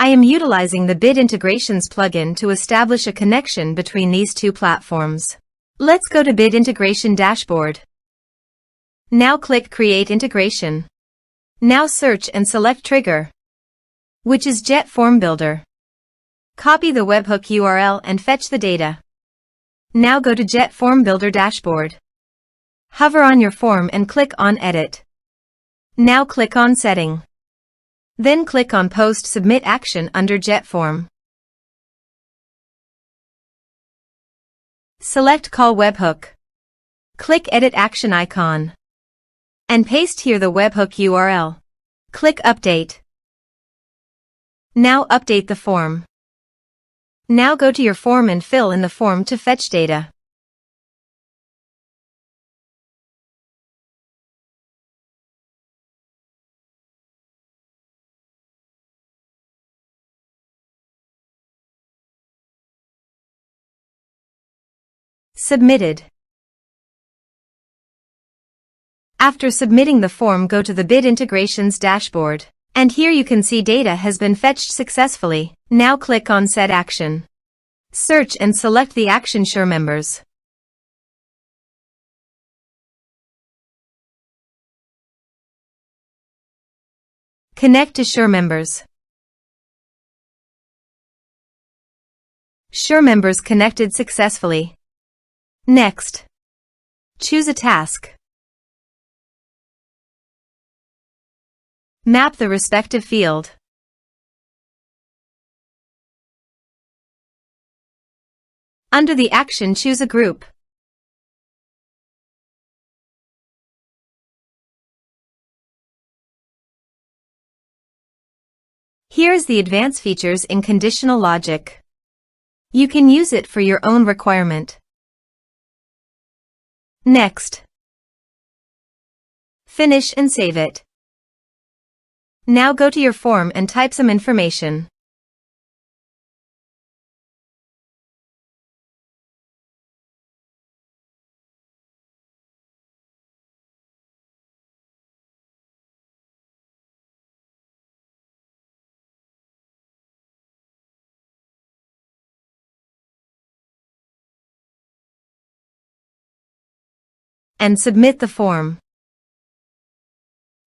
I am utilizing the Bid Integrations plugin to establish a connection between these two platforms. Let's go to Bid Integration Dashboard. Now click Create Integration. Now search and select Trigger, which is JetFormBuilder. Copy the webhook URL and fetch the data. Now go to JetFormBuilder Dashboard. Hover on your form and click on Edit. Now click on Setting. Then click on Post Submit Action under JetForm. Select Call Webhook. Click Edit Action icon. And paste here the webhook URL. Click Update. Now update the form. Now go to your form and fill in the form to fetch data. Submitted. After submitting the form, go to the Bid Integrations dashboard. And here you can see data has been fetched successfully. Now click on Set Action. Search and select the action SureMembers. Connect to SureMembers. SureMembers connected successfully. Next, choose a task. Map the respective field. Under the action, choose a group. Here is the advanced features in conditional logic. You can use it for your own requirement. Next. Finish and save it. Now go to your form and type some information. And submit the form.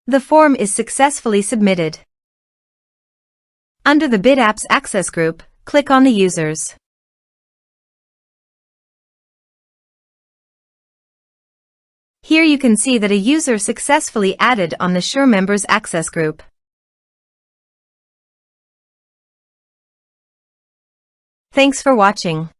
The form is successfully submitted. Under the Bid Apps Access Group, click on the Users. Here you can see that a user successfully added on the SureMembers Access Group. Thanks for watching.